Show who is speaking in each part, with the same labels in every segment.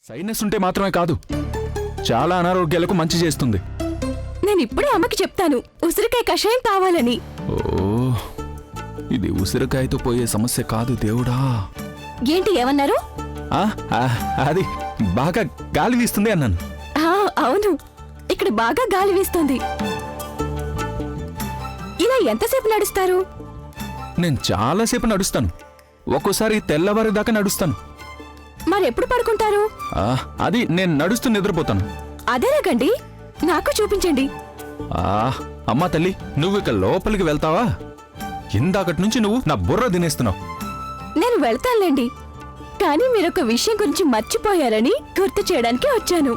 Speaker 1: Sinus ఉంటే మాత్రమే కాదు, చాలా అనారోగ్యాలకు మంచి చేస్తుంది.
Speaker 2: నేను ఇప్పుడే అమ్మకి చెప్తాను ఉసిరికాయ కషాయం కావాలని.
Speaker 1: ఓ, ఇది ఉసిరికాయతో పోయే సమస్య కాదు దేవుడా.
Speaker 2: ఏంటి ఏమన్నారు?
Speaker 1: అది బాగా గాలి వీస్తుంది అన్నాను.
Speaker 2: అవును, ఇక్కడ బాగా గాలి వీస్తుంది. ఇలా ఎంతసేపు నడుస్తారు?
Speaker 1: నేను చాలాసేపు నడుస్తాను, ఒక్కోసారి తెల్లవారి దాకా నడుస్తాను.
Speaker 2: మరెప్పుడు పడుకుంటారు?
Speaker 1: అది నేను నడుస్తూ నిద్రపోతాను.
Speaker 2: అదేలాగండి, నాకు చూపించండి.
Speaker 1: అమ్మా తల్లి, నువ్వు ఇక లోపలికి వెళ్తావా? ఇందాకటి నుంచి నువ్వు నా బుర్ర తినేస్తున్నావు.
Speaker 2: నేను వెళ్తానులేండి, కానీ మీరొక విషయం గురించి మర్చిపోయారని గుర్తు చేయడానికి వచ్చాను.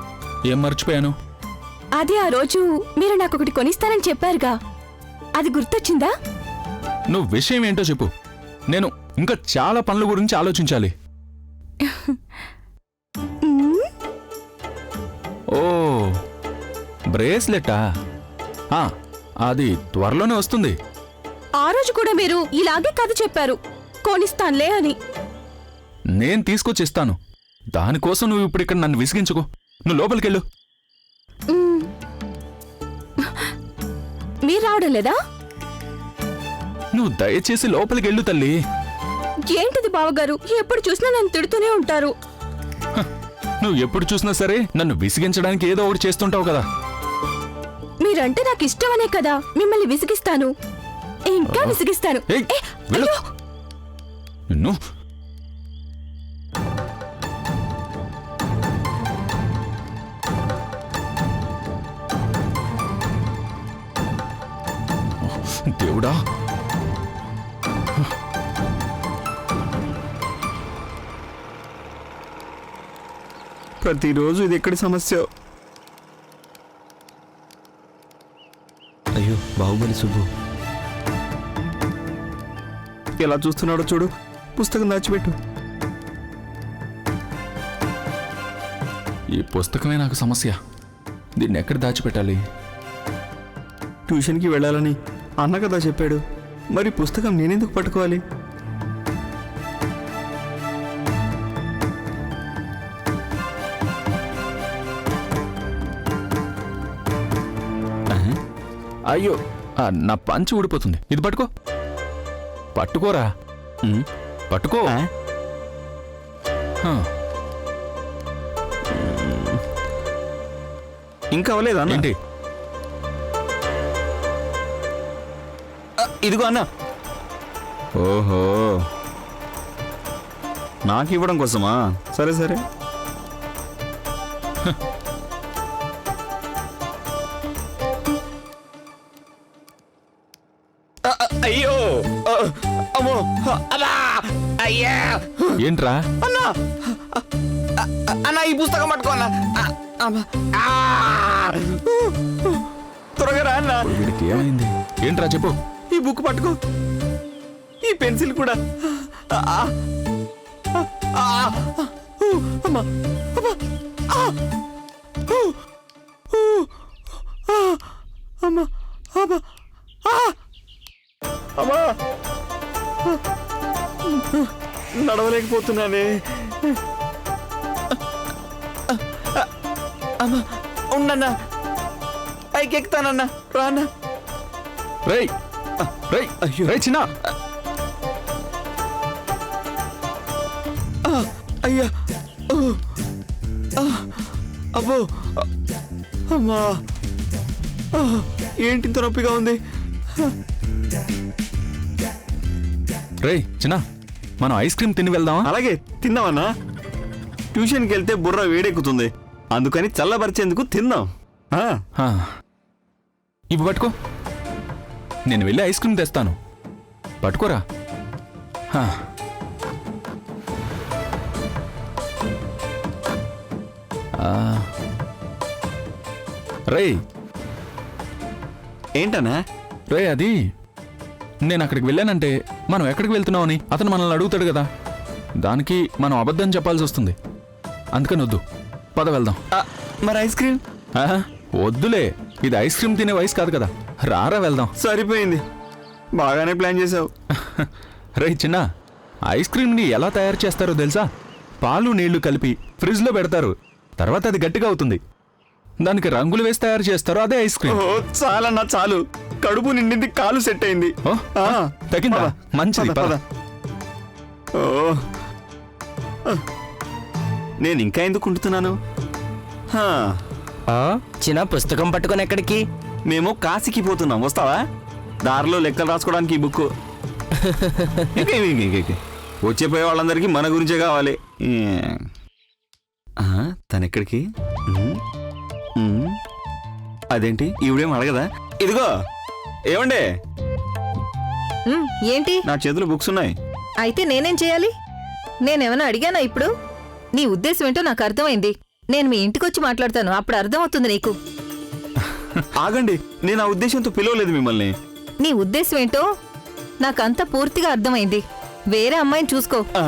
Speaker 1: ఏం మర్చిపోయాను?
Speaker 2: అది ఆ రోజు మీరు నాకొకటి కొనిస్తానని చెప్పారుగా, అది గుర్తొచ్చిందా?
Speaker 1: నువ్వు విషయం ఏంటో చెప్పు, నేను ఇంకా చాలా పనుల గురించి ఆలోచించాలి. ఓ, బ్రేస్లెటా? అది త్వరలోనే వస్తుంది.
Speaker 2: ఆ రోజు కూడా మీరు ఇలాగే కథ చెప్పారు, కొనిస్తానులే అని.
Speaker 1: నేను తీసుకొచ్చిస్తాను, దానికోసం నువ్వు ఇప్పుడు ఇక్కడ నన్ను విసిగించుకో. నువ్వు లోపలికెళ్ళు.
Speaker 2: మీరు రావడం లేదా?
Speaker 1: నువ్వు దయచేసి లోపలికెళ్ళు తల్లి.
Speaker 2: ఏంటిది బావగారు, ఎప్పుడు చూసినా నన్ను తిడుతూనే ఉంటారు.
Speaker 1: నువ్వు ఎప్పుడు చూసినా సరే నన్ను విసిగించడానికి ఏదో ఒకటి చేస్తుంటావు కదా.
Speaker 2: మీరంటే నాకు ఇష్టమనే కదా మిమ్మల్ని విసిగిస్తాను, ఇంకా విసిగిస్తాను.
Speaker 1: నిన్ను దేవుడా,
Speaker 3: ప్రతిరోజు ఇది ఎక్కడి సమస్య? అయ్యో బాహుబలి సుబ్బు ఎలా చూస్తున్నాడో చూడు. పుస్తకం దాచిపెట్టు.
Speaker 1: ఈ పుస్తకమే నాకు సమస్య. దీన్ని ఎక్కడ దాచిపెట్టాలి?
Speaker 3: ట్యూషన్కి వెళ్ళాలని అన్న కదా చెప్పాడు, మరి పుస్తకం నేనెందుకు పట్టుకోవాలి?
Speaker 1: అయ్యో, నా పంచి ఊడిపోతుంది. ఇది పట్టుకో. పట్టుకోరా, పట్టుకో.
Speaker 3: ఇంకా అవ్వలేదా?
Speaker 1: ఏంటి?
Speaker 3: ఇదిగో అన్న. ఓహో, నాకు ఇవ్వడం కోసమా? సరే సరే. అయ్యో, అమ్మో, అలా అయ్యా.
Speaker 1: ఏంట్రా?
Speaker 3: అన్నా అన్నా, ఈ పుస్తకం పట్టుకో అన్న. త్వరగా రా అన్న.
Speaker 1: వీడికి ఏమైంది? ఏంట్రా చెప్పు.
Speaker 3: ఈ బుక్ పట్టుకో, ఈ పెన్సిల్ కూడా. అమ్మా, అమ్మా, అమ్మా, అమ్మా, నడవలేకపోతున్నానే. అమ్మా, ఉండన్నా, పైకి ఎక్కుతానన్నా. రానా?
Speaker 1: రేయ్ రేయ్,
Speaker 3: అయ్యో,
Speaker 1: రేయ్ చిన్న.
Speaker 3: అయ్యా, అబ్బో, అమ్మా, ఏంటి ఇంత నొప్పిగా ఉంది?
Speaker 1: రేయ్ చిన్న, మనం ఐస్ క్రీమ్ తిని వెళ్దామా?
Speaker 3: అలాగే, తిందామన్నా. ట్యూషన్కి వెళ్తే బుర్ర వేడెక్కుతుంది, అందుకని చల్లబరిచేందుకు తిందాం.
Speaker 1: ఇవి పట్టుకో, నేను వెళ్ళి ఐస్ క్రీమ్ తెస్తాను. పట్టుకోరా. రేయ్,
Speaker 3: ఏంటన్నా?
Speaker 1: రే, అది నేను అక్కడికి వెళ్ళానంటే మనం ఎక్కడికి వెళ్తున్నామని అతను మనల్ని అడుగుతాడు కదా, దానికి మనం అబద్ధం చెప్పాల్సి వస్తుంది. అందుకని వద్దు, పద వెళ్దాం.
Speaker 3: మరి ఐస్ క్రీమ్?
Speaker 1: వద్దులే, ఇది ఐస్ క్రీమ్ తినే వయసు కాదు కదా. రారా వెళ్దాం.
Speaker 3: సరిపోయింది, బాగానే ప్లాన్ చేసావు.
Speaker 1: రే చిన్న, ఐస్ క్రీమ్ని ఎలా తయారు చేస్తారో తెలుసా? పాలు నీళ్లు కలిపి ఫ్రిడ్జ్లో పెడతారు. తర్వాత అది గట్టిగా అవుతుంది. దానికి రంగులు వేసి తయారు చేస్తారు. అదే ఐస్ క్రీమ్.
Speaker 3: ఓ చాలన్నా చాలు, కడుపు నిండింది, కాలు సెట్ అయింది.
Speaker 1: ఓ,
Speaker 3: ఆ,
Speaker 1: తగ్గిందా?
Speaker 3: పద,
Speaker 1: మంచిది,
Speaker 3: పద,
Speaker 1: పద.
Speaker 3: పద. ఓ నేను ఇంకా ఎందుకు ఉంటున్నాను? హా,
Speaker 4: చిన్న పుస్తకం పట్టుకొని ఎక్కడికి?
Speaker 3: మేము కాశీకి పోతున్నాం, వస్తావా? దారిలో లెక్కలు రాసుకోవడానికి ఈ బుక్. వచ్చేపోయే వాళ్ళందరికీ మన గురించే కావాలి. తనెక్కడికి? అదేంటి ఈవిడేం అడగదా? ఇదిగో ఏమండే,
Speaker 5: ఏంటి?
Speaker 3: నా చేతిలో బుక్స్ ఉన్నాయి.
Speaker 5: అయితే నేనేం చేయాలి? నేనేమైనా అడిగానా ఇప్పుడు? నీ ఉద్దేశం ఏంటో నాకు అర్థమైంది. నేను మీ ఇంటికొచ్చి మాట్లాడతాను, అప్పుడు అర్థమవుతుంది నీకు.
Speaker 3: ఆగండి, నేను ఆ ఉద్దేశంతో పిలవలేదు మిమ్మల్ని.
Speaker 5: నీ ఉద్దేశం ఏంటో నాకంతా పూర్తిగా అర్థమైంది. వేరే అమ్మాయిని చూసుకో.
Speaker 3: ఆ,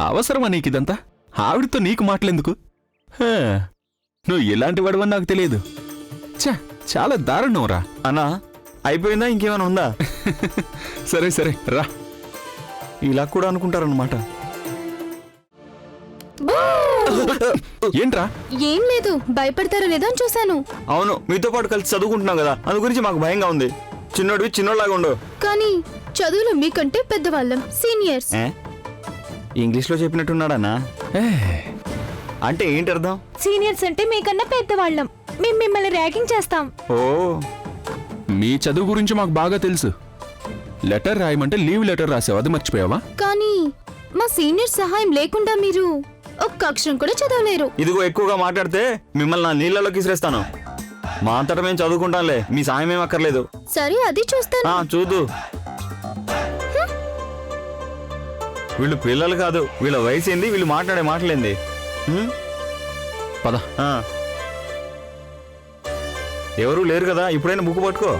Speaker 1: అవసరమా నీకు ఇదంతా? ఆవిడతో నీకు మాటలెందుకు? హా, నువ్వు ఇలాంటి వాడవని నాకు తెలియదు. ఛా, చాలా దారుణం రా.
Speaker 3: అన్నా అయిపోయిందా? ఇంకేమైనా ఉందా?
Speaker 1: సరే సరే రా.
Speaker 3: ఇలా కూడా అనుకుంటారనమాట.
Speaker 1: ఏంట్రా?
Speaker 2: ఏం లేదు, భయపడతారో లేదో అని చూశాను.
Speaker 3: అవును, మీతో పాటు కలిసి చదువుకుంటున్నాం కదా, అందు గురించి మాకు భయంగా ఉంది. చిన్నోడివి చిన్నోళ్ళలాగా ఉండు.
Speaker 2: కానీ చదువులో మీకంటే పెద్దవాళ్ళం, సీనియర్స్.
Speaker 3: ఇంగ్లీష్లో చెప్పినట్టున్నాడన్నా. అంటే ఏంటి అర్థం?
Speaker 2: సీనియర్స్ అంటే మీకన్నా పెద్దవాళ్ళం, మేము మిమ్మల్ని ర్యాగింగ్ చేస్తాం.
Speaker 3: ఓ,
Speaker 1: మీ చదువు గురించి మాకు బాగా తెలుసు. లెటర్ రాయమంటే లీవ్ లెటర్ రాసావు, అది మర్చిపోయావా?
Speaker 2: కానీ మా సీనియర్ సహాయం లేకుండా మీరు ఒక్క అక్షరం కూడా చదవలేరు.
Speaker 3: ఇదిగో ఎక్కువగా మాట్లాడితే మిమ్మల్ని నా నీళ్ళలోకి విసిరేస్తాను. మా అంతటా మేము చదువుకుంటాంలే, మీ సాయం ఏం అక్కర్లేదు.
Speaker 2: సరే, అది చూస్తాను.
Speaker 3: చూదు, వీళ్ళు పిల్లలు కాదు, వీళ్ళ వయసు ఏంది, వీళ్ళు మాట్లాడే మాటలేంది.
Speaker 1: పద.
Speaker 3: ఎవరూ లేరు కదా, ఇప్పుడైనా బుక్ పట్టుకో.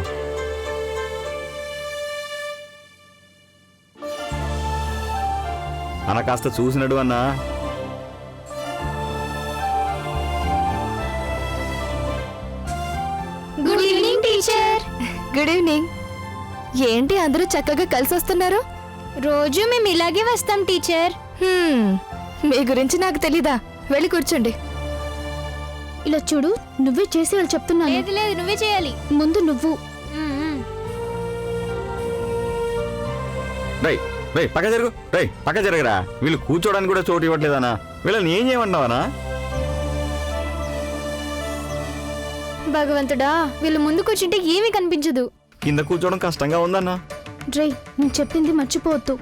Speaker 3: అన్న కాస్త చూసినడు అన్నా.
Speaker 2: Good evening teacher. Good evening. ఏంటి అందరూ చక్కగా కలిసి వస్తున్నారు? రోజు మేము ఇలాగే వస్తాం టీచర్. మీ గురించి నాకు తెలీదా? వెళ్ళి కూర్చోండి. ఇలా చూడు, నువ్వే చేసి వాళ్ళు చెప్తున్నాను. లేదు లేదు, నువ్వే చేయాలి. ముందు నువ్వు.
Speaker 3: రై రై పక్క జరుగు, రై పక్క జరగరా. వీళ్ళు కూర్చోడానికి కూడా చోటు ఇవ్వట్లేదనా? వీళ్ళని ఏం చేయమంటావనా?
Speaker 2: భగవంతుడా, వీళ్ళు ముందు కూర్చుంటే ఏమీ కనిపించదు.
Speaker 3: కింద కూర్చోవడం కష్టంగా ఉందన్నా.
Speaker 2: డ్రై, నేను చెప్పింది మర్చిపోవద్దు.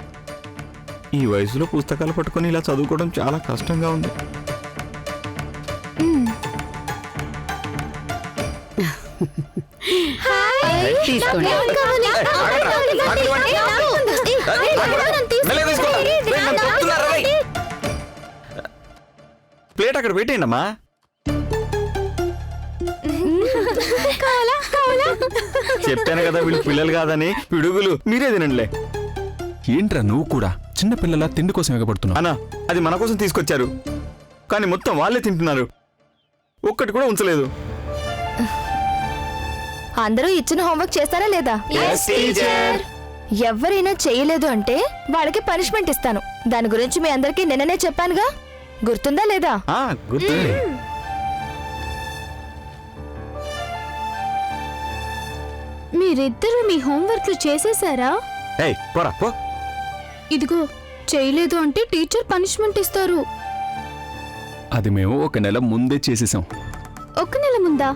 Speaker 3: ఈ వయసులో పుస్తకాలు పట్టుకొని ఇలా చదువుకోవడం చాలా కష్టంగా ఉంది.
Speaker 5: తీసుకోండి.
Speaker 3: ప్లేట్ అక్కడ పెట్టేయండి అమ్మా. చెప్పాను కదా వీళ్ళు పిల్లలు కాదని. పిడుగులు మీరే తినండిలే.
Speaker 1: ఏంట్రా నువ్వు కూడా చిన్న పిల్లల తిండి కోసం ఎగబడుతున్నావు?
Speaker 3: అన్నా, అది మన కోసం తీసుకొచ్చారు, కానీ మొత్తం వాళ్ళే తింటున్నారు. ఒక్కటి కూడా ఉంచలేదు.
Speaker 2: అందరూ ఇచ్చిన హోంవర్క్ చేస్తారా లేదా? ఎవరైనా చేయలేదు అంటే వాళ్ళకి పనిష్మెంట్ ఇస్తాను. దాని గురించి మీ అందరికీ నిన్ననే చెప్పానుగా, గుర్తుందా లేదా?
Speaker 3: గుర్తుంది.
Speaker 2: మీరిద్దరూ మీ హోంవర్క్లు చేసేసారా?
Speaker 3: ఏయ్ పోరా పో.
Speaker 2: ఇదిగో, చేయలేదు అంటే టీచర్ పనిష్మెంట్ ఇస్తారు.
Speaker 1: అది మేము 1 నెల ముందే చేసేసాం.
Speaker 2: 1 నెల ముందా?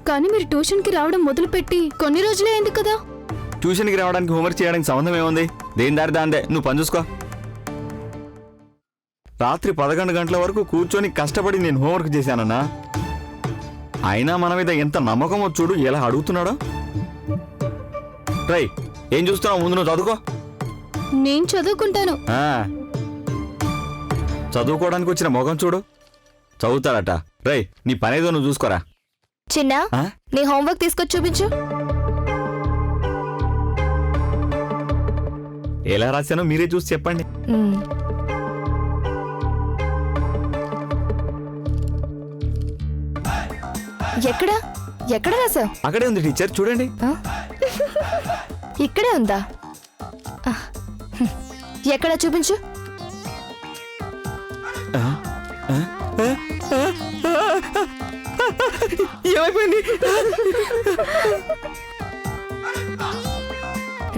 Speaker 2: కానీ మీరు ట్యూషన్కి రావడం మొదలుపెట్టి కొన్ని రోజులే అయింది కదా.
Speaker 3: ట్యూషన్కి రావడానికి హోంవర్క్ చేయడానికి సంబంధం ఏముంది? దేని దారి దాందే, నువ్వు పని చూసుకో. రాత్రి 11 గంటల వరకు కూర్చొని కష్టపడి నేను హోంవర్క్ చేశానన్నా. అయినా మన మీద ఎంత నమ్మకమో చూడు, ఎలా అడుగుతున్నాడో. రై, ఏం చూస్తున్నావు? ముందు నువ్వు చదువుకో.
Speaker 2: నేను చదువుకుంటాను.
Speaker 3: చదువుకోవడానికి వచ్చిన మొగం చూడు, చదువుతాడట. రై, నీ పనేదో నువ్వు చూసుకోరా.
Speaker 2: చిన్న, నీ హోంవర్క్ తీసుకొచ్చి చూపించు.
Speaker 3: ఎలా రాశానో మీరే చూసి చెప్పండి.
Speaker 2: ఎక్కడ ఎక్కడ రాసావు?
Speaker 3: అక్కడే ఉంది టీచర్, చూడండి.
Speaker 2: ఇక్కడే ఉందా ఆ, హ్మ్. ఎక్కడ చూపించు.
Speaker 3: ఏమైపోయింది?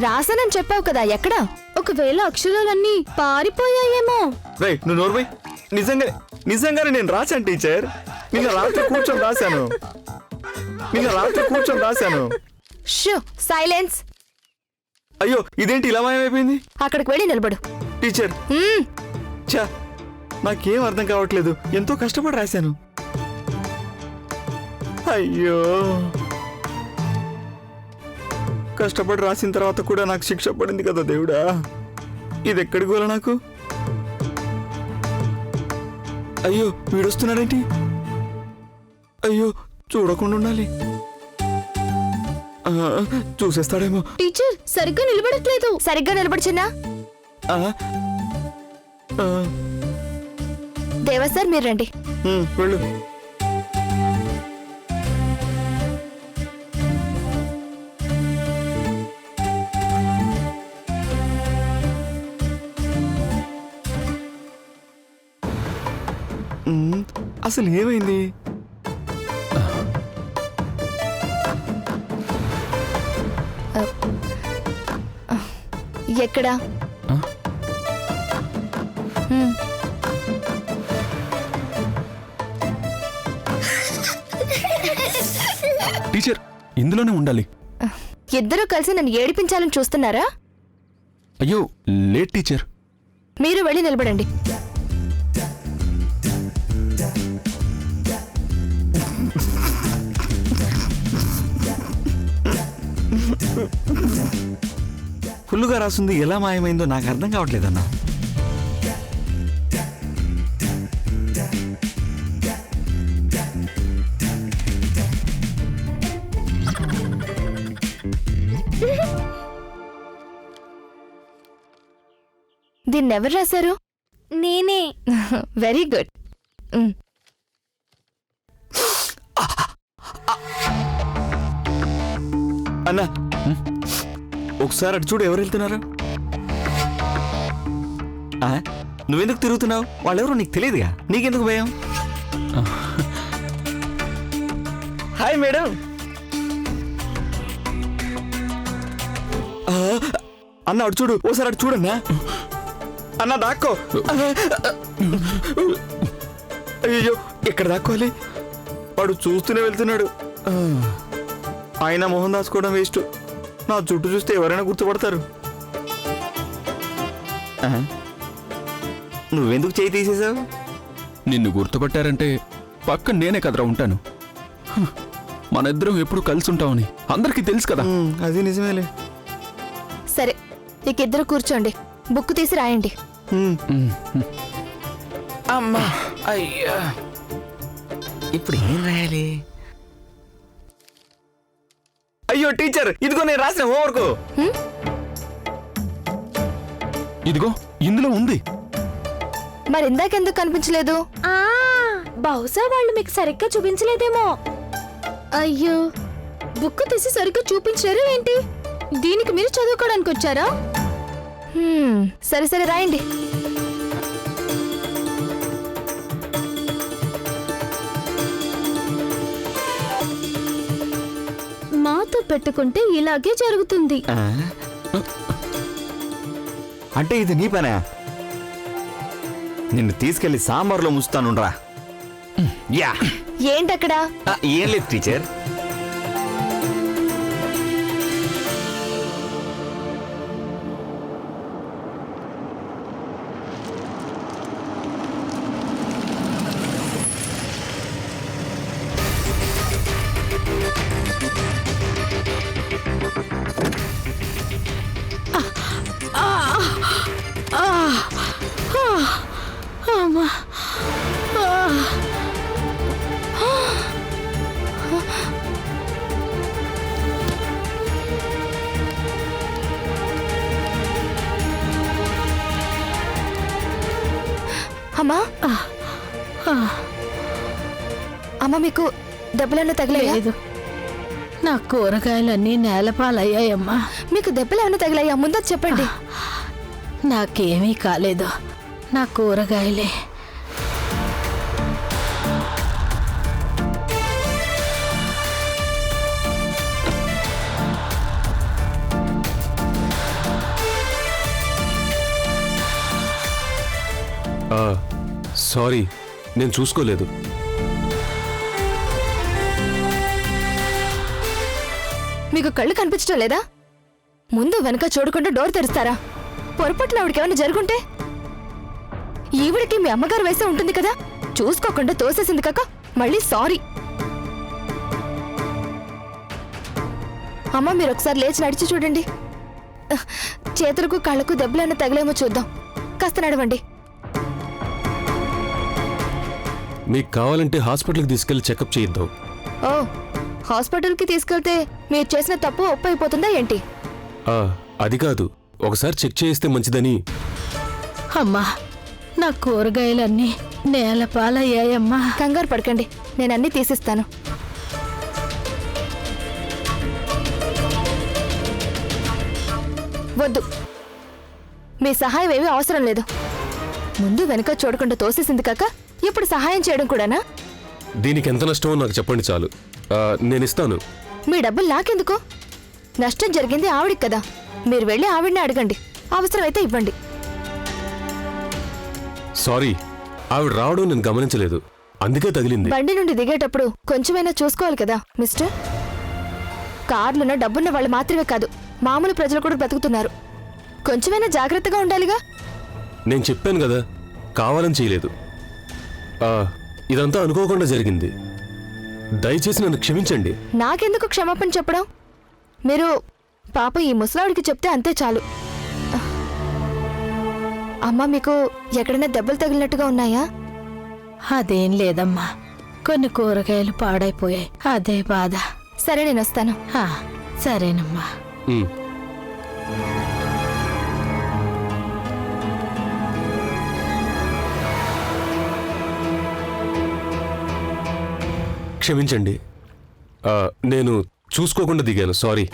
Speaker 2: రాసానని చెప్పావు కదా, ఎక్కడ? ఒకవేళ అక్షరాలన్నీ పారిపోయాయేమో.
Speaker 3: రేయ్ నువ్వు నోర్మై, నిజంగానే నేను రాశాను టీచర్. నిన్న రాత్రి కూర్చొని రాశాను.
Speaker 2: Shoe, silence.
Speaker 3: అయ్యో ఇదేంటి ఇలా మాయమైపోయింది?
Speaker 2: అక్కడికి వెళ్ళి నిలబడు.
Speaker 3: టీచర్
Speaker 2: మ్మ్.
Speaker 3: ఛా, నాకేం అర్థం కావట్లేదు. ఎంతో కష్టపడి రాశాను. అయ్యో, కష్టపడి రాసిన తర్వాత కూడా నాకు శిక్ష పడింది కదా దేవుడా. ఇది ఎక్కడికి పోలా నాకు? అయ్యో వీడొస్తున్నాడేంటి? అయ్యో చూడకుండా ఉండాలి. చూసేస్తాడేమో.
Speaker 2: టీచర్ సరిగ్గా నిలబడట్లేదు. సరిగ్గా నిలబడుచున్నా.
Speaker 3: ఆ, ఆ,
Speaker 2: దేవా సార్ మీరు రండి.
Speaker 3: వెళ్ళు. అసలు ఏమైంది?
Speaker 2: ఎక్కడా?
Speaker 1: ఆ?
Speaker 2: మ్మ్.
Speaker 1: టీచర్ ఇందులోనే ఉండాలి.
Speaker 2: ఇద్దరూ కలిసి నన్ను ఏడిపించాలని చూస్తున్నారా?
Speaker 1: అయ్యో లేట్ టీచర్.
Speaker 2: మీరు వెళ్ళి నిలబడండి.
Speaker 3: ఫుల్లుగా రాస్తుంది ఎలా మాయమైందో నాకు అర్థం కావట్లేదన్నా.
Speaker 2: దీన్ని ఎవరు రాశారు? నేనే. Very good.
Speaker 3: అన్నా ఒకసారి అటు చూడు, ఎవరు వెళ్తున్నారు? నువ్వెందుకు తిరుగుతున్నావు? వాళ్ళెవరో నీకు తెలియదుగా, నీకెందుకు భయం? Hi madam. అన్న అటు చూడు, ఓసారి అటు చూడన్నా. అన్న దాక్కో. అయ్యో ఎక్కడ దాక్కోవాలి? వాడు చూస్తూనే వెళ్తున్నాడు. ఆయన మొహం దాచుకోవడం వేస్ట్. నా చుట్టూ చూస్తే ఎవరైనా గుర్తుపడతారు. నువ్వెందుకు చేయి తీసేసావు?
Speaker 1: నిన్ను గుర్తుపట్టారంటే పక్కన నేనే కదరా ఉంటాను. మన ఇద్దరం ఎప్పుడు కలిసి ఉంటామని అందరికీ తెలుసు కదా.
Speaker 3: అది నిజమేలే.
Speaker 2: సరే, ఇక ఇద్దరు కూర్చోండి. బుక్ తీసి రాయండి.
Speaker 4: అమ్మా అయ్యా, ఇప్పుడు ఏం రాయాలి?
Speaker 3: అయ్యో టీచర్, ఇదిగో నేను రాసిన హోంవర్క్.
Speaker 1: ఇదిగో ఇందులో ఉంది.
Speaker 2: మరి ఇందాకెందుకు కనిపించలేదు? బహుశా వాళ్ళు మీకు సరిగ్గా చూపించలేదేమో. అయ్యో, బుక్ తీసి సరిగ్గా చూపించలేరు ఏంటి? దీనికి మీరు చదువుకోవడానికి వచ్చారా? సరే సరే రాయండి. మాతో పెట్టుకుంటే ఇలాగే జరుగుతుంది.
Speaker 3: అంటే ఇది నీ పనా? నిన్ను తీసుకెళ్లి సాంబార్లో ముస్తానుండ్రా. యా,
Speaker 2: ఏంటక్కడ?
Speaker 3: ఏం లేదు టీచర్.
Speaker 2: అమ్మా, అమ్మా మీకు దెబ్బలన్నా తగలేదు?
Speaker 5: నా కూరగాయలన్నీ నేలపాలయ్యాయమ్మా.
Speaker 2: మీకు దెబ్బలు ఏమైనా తగిలాయా? ముందు చెప్పండి.
Speaker 5: నాకేమీ కాలేదు. నా కూరగాయలే.
Speaker 6: సారీ, నేను చూసుకోలేదు.
Speaker 2: మీకు కళ్ళు కనిపించడం లేదా? ముందు వెనక చూడకుండా డోర్ తెరుస్తారా? పొరపాటున ఆవిడకి ఏమైనా జరుగుంటే? ఈవిడికి మీ అమ్మగారు వయసే ఉంటుంది కదా, చూసుకోకుండా తోసేసింది కాక మళ్ళీ సారీ. అమ్మ, మీరు ఒకసారి లేచి నడిచి చూడండి. చేతులకు కళ్ళకు దెబ్బలైనా తగిలేమో చూద్దాం. కాస్త నడవండి.
Speaker 6: మీకు కావాలంటే హాస్పిటల్కి తీసుకెళ్లి చెకప్ చేయిద్దాం.
Speaker 2: ఓ, హాస్పిటల్కి తీసుకెళ్తే మీరు చేసిన తప్పు ఒప్పు అయిపోతుందా ఏంటి?
Speaker 6: అది కాదు, ఒకసారి చెక్ చేయిస్తే మంచిదని.
Speaker 5: అమ్మా, నా కూరగాయలన్నీ నేలపాలయ్యాయమ్మా.
Speaker 2: కంగారు పడకండి, నేను అన్నీ తీసిస్తాను. వద్దు, మీ సహాయం ఏమీ అవసరం లేదు. ముందు వెనక చూడకుండా తోసేసింది కాక ఇప్పుడు సహాయం చేయడం కూడానా?
Speaker 6: దీనికి ఎంత నష్టమో నాకు చెప్పండి చాలు, నేను ఇస్తాను.
Speaker 2: మీ డబ్బులు నాకెందుకు? నష్టం జరిగింది ఆవిడికి కదా, మీరు వెళ్ళి ఆవిడని అడగండి, అవసరమైతే ఇవ్వండి.
Speaker 6: సారీ, ఆవిడ రావడం నేను గమనించలేదు, అందుకే తగిలింది.
Speaker 2: బండి నుండి దిగేటప్పుడు కొంచెమైనా చూసుకోవాలి కదా మిస్టర్. కార్లున్న డబ్బున్న వాళ్ళు మాత్రమే కాదు, మామూలు ప్రజలు కూడా బ్రతుకుతున్నారు. కొంచెమైనా జాగ్రత్తగా ఉండాలిగా.
Speaker 6: నేను చెప్పాను కదా, కావాలని చేయలేదు. ఇదంతా అనుకోకుండా జరిగింది. దయచేసి నన్ను క్షమించండి.
Speaker 2: నాకెందుకు క్షమాపణ చెప్పడం? మీరు పాప ఈ ముసలావిడికి చెప్తే అంతే చాలు. అమ్మా, మీకు ఎక్కడైనా దెబ్బలు తగిలినట్టుగా ఉన్నాయా?
Speaker 5: అదేం లేదమ్మా, కొన్ని కూరగాయలు పాడైపోయాయి, అదే బాధ.
Speaker 2: సరే, నేను వస్తాను.
Speaker 5: సరేనమ్మా.
Speaker 6: క్షమించండి, నేను చూసుకోకుండా దిగాను, సారీ.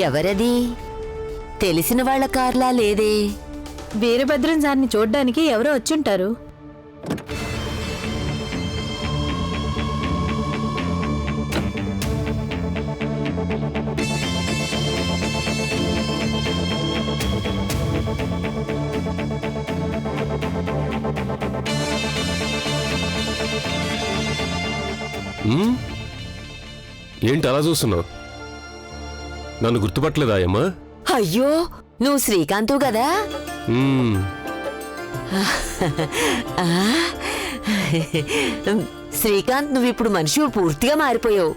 Speaker 7: ఎవరది? తెలిసిన వాళ్ళ కార్లా లేదే.
Speaker 5: వీరభద్రం సార్ని చూడ్డానికి ఎవరో వచ్చుంటారు.
Speaker 6: ఏంటి అలా చూస్తున్నావు? నన్ను గుర్తుపట్టలేదా అమ్మా?
Speaker 7: అయ్యో, నువ్వు శ్రీకాంతు కదా? శ్రీకాంత్, నువ్విప్పుడు మనిషి పూర్తిగా మారిపోయావు.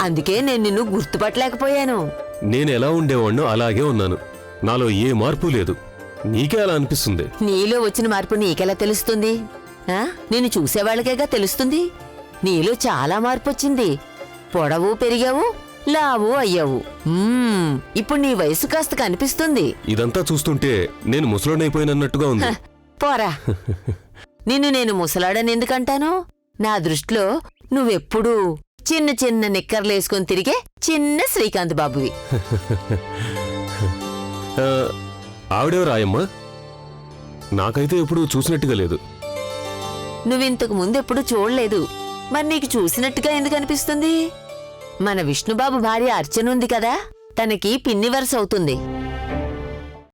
Speaker 7: అందుకే నేను నిన్ను గుర్తుపట్టలేకపోయాను.
Speaker 6: నేను ఎలా ఉండేవాడినో అలాగే ఉన్నాను, నాలో ఏ మార్పు లేదు. నీకే అలా అనిపిస్తుంది.
Speaker 7: నీలో వచ్చిన మార్పు నీకెలా తెలుస్తుంది? నిన్ను చూసేవాళ్ళకేగా తెలుస్తుంది. నీలో చాలా మార్పు వచ్చింది. పొడవు పెరిగావు, లావు అయ్యావు. ఇప్పుడు నీ వయసు కాస్త కనిపిస్తుంది.
Speaker 6: ఇదంతా చూస్తుంటే నేను ముసలోడైపోయినట్టుగా ఉంది.
Speaker 7: పోరా, నిన్ను నేను ముసలాడని ఎందుకంటాను? నా దృష్టిలో నువ్వెప్పుడూ చిన్న చిన్న నిక్కర్లేసుకొని తిరిగే చిన్న శ్రీకాంత్ బాబువి.
Speaker 6: ఆవిడెవరు రాయమ్మా? నాకైతే ఎప్పుడు చూసినట్టుగా లేదు.
Speaker 7: నువ్వింతకు ముందెప్పుడు చూడలేదు, మరి నీకు చూసినట్టుగా ఎందుకు అనిపిస్తుంది? మన విష్ణుబాబు భార్య అర్చన ఉంది కదా, తనకి పిన్ని వరుస అవుతుంది.